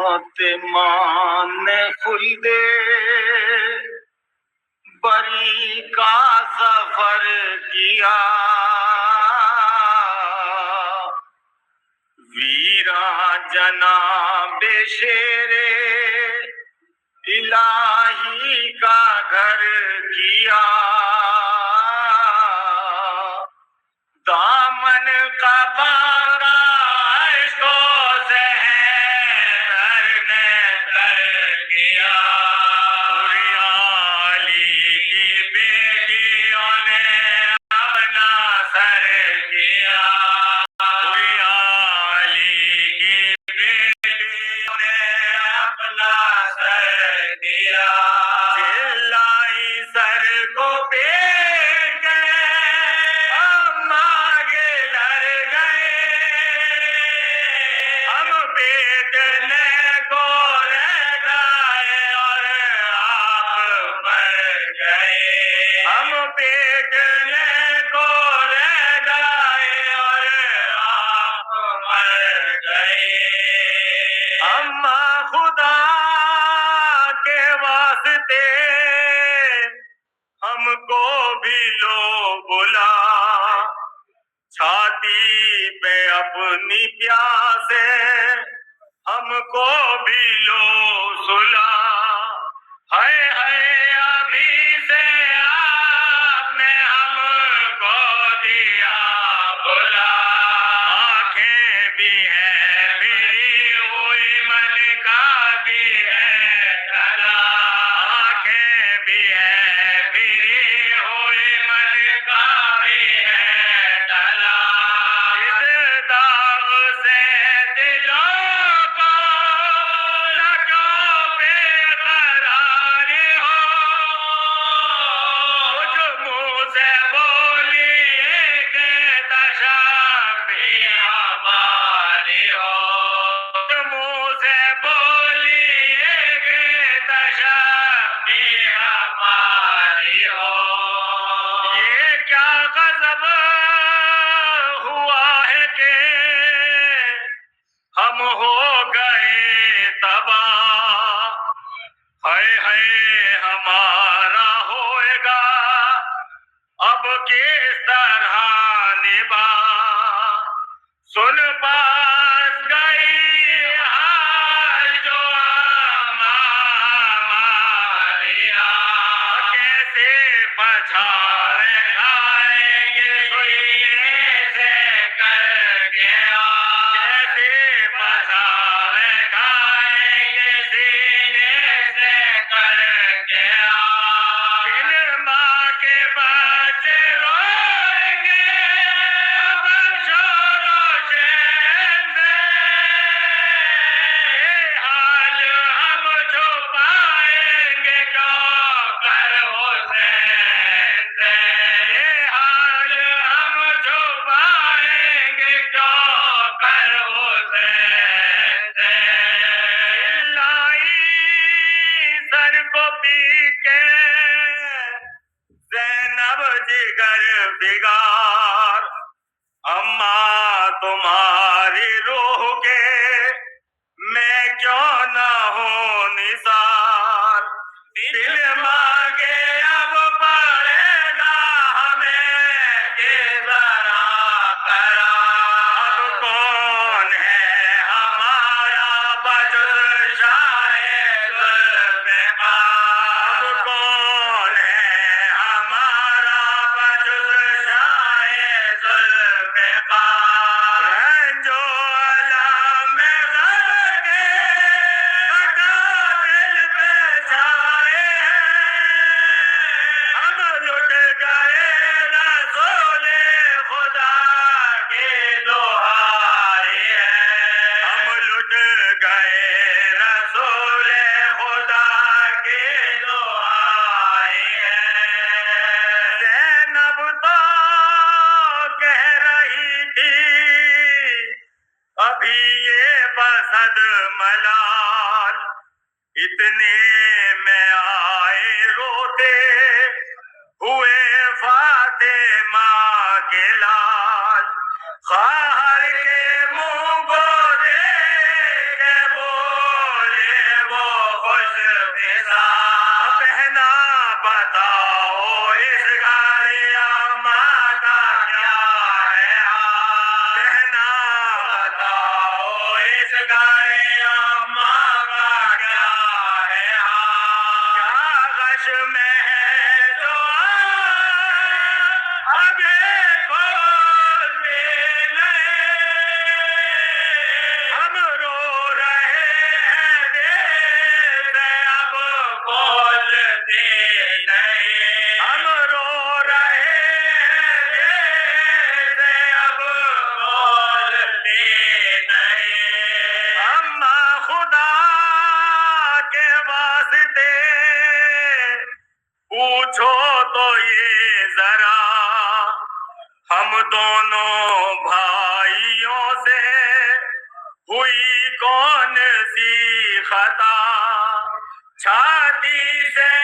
फातिमा ने खुल्दे बरी का सफर किया, वीरा जनाबे शेरे इलाही का घर किया। दामन का बागा इसको सहर ने तर किया। अली की बेटियों ने अपना सर किया। अली की बेटियों ने अपना सर किया। चिल्लाई सर को पेट गए, अम्मा के डर गए, हम पेटने को रह गए और आप मर गए। हम पेटने को रह गए और आप मर गए। अम्मा खुदा के वास्ते हमको भी लो बुला, छाती पे अपनी प्यासे हमको भी लो सुला। हाय हाय अभी से आपने हमको दिया बुला। आंखें भी है मेरी हुई, मन का भी है डरा। आंखें भी है मेरी हुई, मन का भी है डरा। इस दाग से दिलों को लगो बेकरारी हो। कुछ मुँह से बोलिए के तशफ़ी हमारी हो। मुँह से बोलिए के तशफ़ी हमारी हो। ये क्या गज़ब हुआ है कि हम हो गए तबाह। हाय हाय हमारा होएगा अब किस तरह निभा। सुन पास गई हाल जो हमारिया, कैसे पछाए खाएंगे सुइए से कर गया। कैसे पछाए खाएंगे सीने से कर गया। बिन माँ के बच्चे रोएंगे अब शोरो शैन से। ये हाल हम छुपाएंगे क्यों कर हुसैन से। ये हाल हम छुपाएंगे क्यों कर हुसैन से। चिल्लाई सर को पी के ज़ैनब जिगर बिगार, अम्मा तुम्हारी रूह के मैं क्यों ना हूँ निसार। दिल मांगे अब पड़ेगा हमें ये जरा करार। अब कौन है हमारा बजुज़ शाहे ज़ुल्फ़िकार। अब कौन है हमारा बजुज़ शाहे ज़ुल्फ़िकार। रंजो अलम में ग़म के कटा दिल पे छाए हैं। हम लुट गए रसूले खुदा के दुहाई है। हम लुट गए रसूले खुदा के दुहाई है। ज़ैनब तो कह रही थी अभी ये बसद मलाल, इतने में आए रोते हुए फातिमा के लाल। ख्वाहर के मुंह को देख के बोल हुई कौन सी खता, छाती से